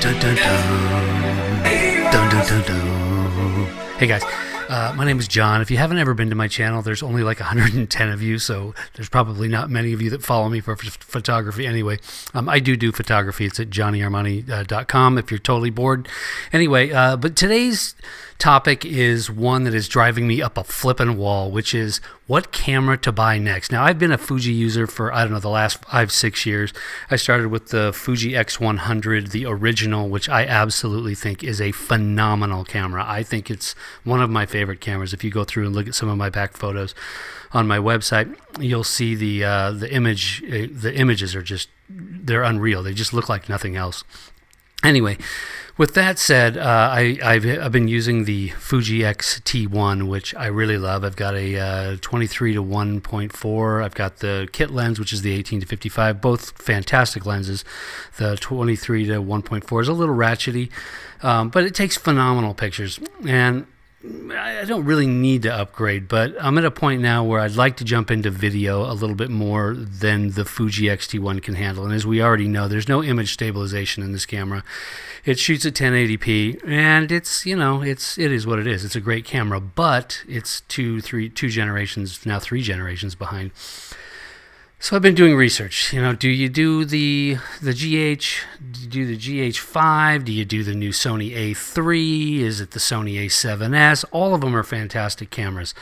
dun, dun, dun. Dun, dun, dun, dun. Hey guys, my name is John. If you haven't ever been to my channel, there's only like 110 of you, so there's probably not many of you that follow me for photography anyway. I do photography. It's at johnnyarmani.com if you're totally bored. Anyway, but today's topic is one that is driving me up a flippin' wall, which is what camera to buy next. Now, I've been a Fuji user for, I don't know, the last 5-6 years. I started with the Fuji X100, the original, which I absolutely think is a phenomenal camera. I think it's one of my favorite cameras. If you go through and look at some of my back photos on my website, you'll see the images are just, they're unreal. They just look like nothing else. Anyway, with that said, I've been using the Fuji X-T1, which I really love. I've got a 23 to 1.4. I've got the kit lens, which is the 18 to 55. Both fantastic lenses. The 23 to 1.4 is a little ratchety, but it takes phenomenal pictures. And I don't really need to upgrade, but I'm at a point now where I'd like to jump into video a little bit more than the Fuji X-T1 can handle. And as we already know, there's no image stabilization in this camera. It shoots at 1080p, and it's, you know, it is what it is. It's a great camera, but it's two generations, now 3 generations behind. So I've been doing research. You know, do you do the GH? Do you do the GH5? Do you do the new Sony A7iii? Is it the Sony A7S? All of them are fantastic cameras.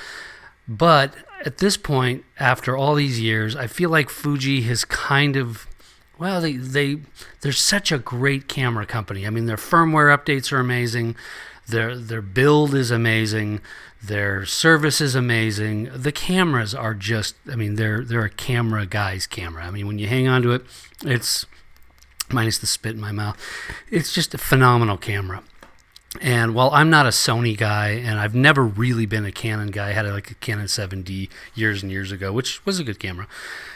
But at this point, after all these years, I feel like Fuji has kind of, well, they're such a great camera company. I mean, their firmware updates are amazing. Their build is amazing. Their service is amazing. The cameras are just, I mean, they're a camera guy's camera. I mean, when you hang on to it, it's, minus the spit in my mouth, it's just a phenomenal camera. And while I'm not a Sony guy, and I've never really been a Canon guy, I had like a Canon 7D years and years ago, which was a good camera.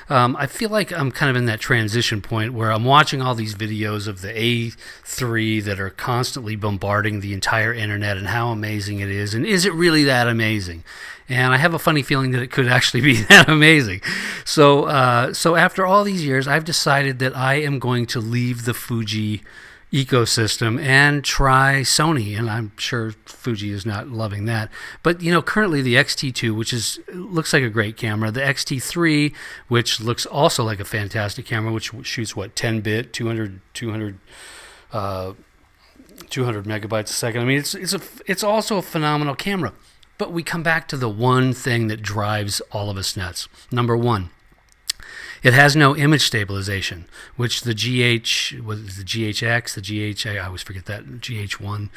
I feel like I'm kind of in that transition point where I'm watching all these videos of the A7iii that are constantly bombarding the entire internet and how amazing it is. And is it really that amazing? And I have a funny feeling that it could actually be that amazing. So after all these years, I've decided that I am going to leave the Fuji ecosystem and try Sony, and I'm sure Fuji is not loving that. But you know, currently the X-T2, which looks like a great camera, the X-T3, which looks also like a fantastic camera, which shoots what, 10-bit, 200 megabytes a second. I mean, it's also a phenomenal camera. But we come back to the one thing that drives all of us nuts. Number one, it has no image stabilization, which the GHX, I always forget that, GH1,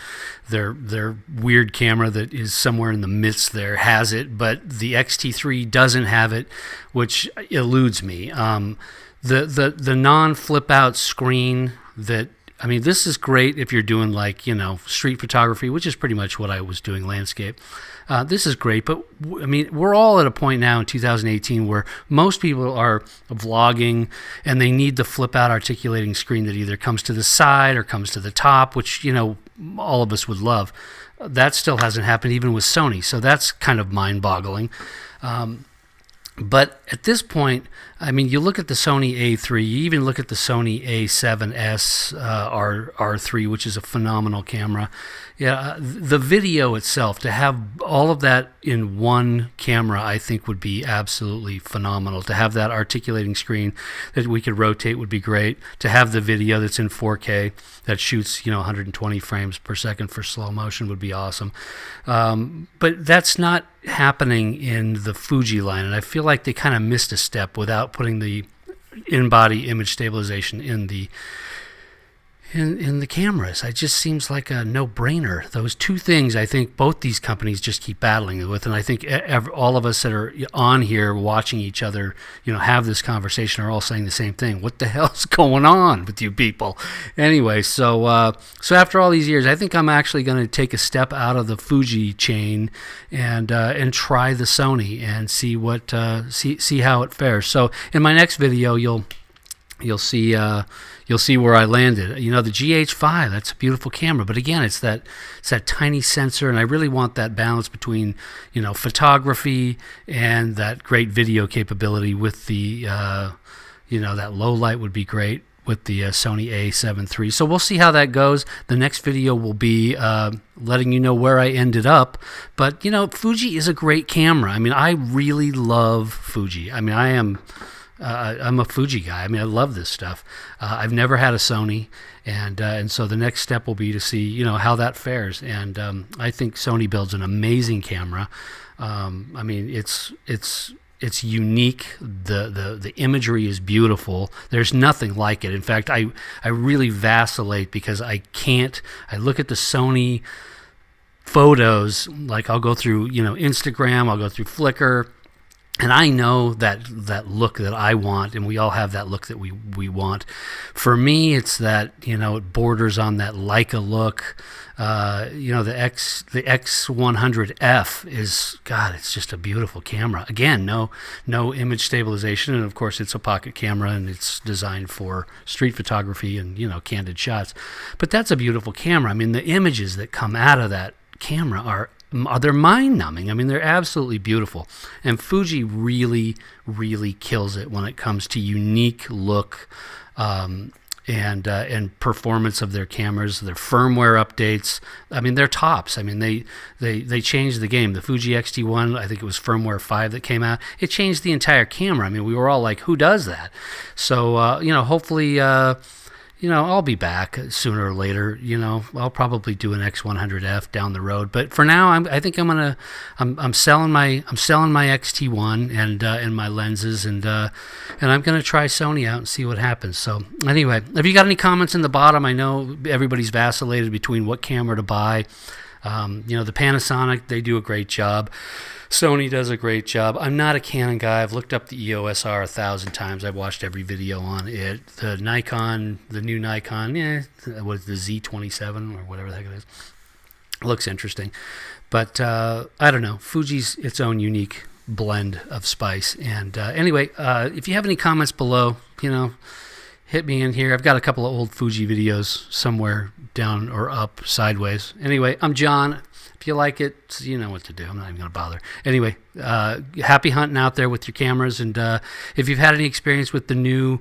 their weird camera that is somewhere in the midst there has it, but the X-T3 doesn't have it, which eludes me. The non-flip out screen that, I mean, this is great if you're doing, like, you know, street photography, which is pretty much what I was doing, landscape. This is great, but I mean, we're all at a point now in 2018 where most people are vlogging and they need the flip out articulating screen that either comes to the side or comes to the top, which, you know, all of us would love. That still hasn't happened even with Sony, so that's kind of mind-boggling. But at this point, I mean, you look at the Sony A7iii, you even look at the Sony A7S R3, which is a phenomenal camera. Yeah, the video itself, to have all of that in one camera, I think would be absolutely phenomenal. To have that articulating screen that we could rotate would be great. To have the video that's in 4K that shoots, you know, 120 frames per second for slow motion would be awesome. But that's not happening in the Fuji line, and I feel like they kind of missed a step without putting the in-body image stabilization in the cameras. It just seems like a no-brainer. Those two things, I think both these companies just keep battling with, and I think all of us that are on here watching each other, you know, have this conversation are all saying the same thing. What the hell's going on with you people? Anyway, so after all these years, I think I'm actually going to take a step out of the Fuji chain and try the Sony and see what see how it fares. So in my next video, you'll see where I landed. You know, the GH5, that's a beautiful camera, but again, it's that tiny sensor, and I really want that balance between, you know, photography and that great video capability with the, you know, that low light would be great. with the Sony A7 III. So we'll see how that goes. The next video will be letting you know where I ended up. But, you know, Fuji is a great camera. I mean, I really love Fuji. I mean, I'm a Fuji guy. I mean, I love this stuff. I've never had a Sony, and so the next step will be to see, you know, how that fares. And I think Sony builds an amazing camera. I mean, it's unique. The imagery is beautiful. There's nothing like it. In fact, I really vacillate because I look at the Sony photos, like I'll go through, you know, Instagram, I'll go through Flickr, and I know that look that I want, and we all have that look that we want. For me, it's that, you know, it borders on that Leica look. You know, the X100F is, God, it's just a beautiful camera. Again, no image stabilization, and of course it's a pocket camera, and it's designed for street photography and, you know, candid shots. But that's a beautiful camera. I mean, the images that come out of that camera they're mind-numbing. I mean, they're absolutely beautiful. And Fuji really, really kills it when it comes to unique look and performance of their cameras, their firmware updates. I mean, they're tops. I mean, they changed the game. The Fuji X-T1, I think it was firmware 5 that came out. It changed the entire camera. I mean, we were all like, who does that? So, you know, hopefully... you know, I'll be back sooner or later. You know, I'll probably do an X100F down the road. But for now, I think I'm selling my X-T1 and my lenses, and I'm gonna try Sony out and see what happens. So anyway, have you got any comments in the bottom? I know everybody's vacillated between what camera to buy. You know, the Panasonic, they do a great job. Sony does a great job. I'm not a Canon guy. I've looked up the EOS R 1,000 times. I've watched every video on it. The Nikon, the new Nikon, what is the Z27 or whatever the heck it is. It looks interesting. But I don't know. Fuji's its own unique blend of spice. And anyway, if you have any comments below, you know, hit me in here. I've got a couple of old Fuji videos somewhere down or up, sideways. Anyway, I'm John. If you like it, you know what to do. I'm not even going to bother. Anyway, happy hunting out there with your cameras. And if you've had any experience with the new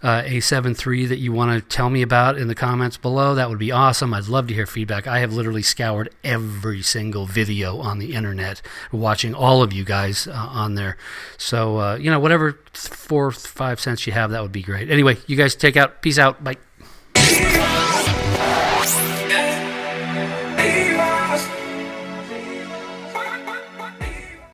A7 III that you want to tell me about in the comments below, that would be awesome. I'd love to hear feedback. I have literally scoured every single video on the internet, watching all of you guys on there. So, you know, whatever 4 or 5 cents you have, that would be great. Anyway, you guys take out. Peace out. Bye.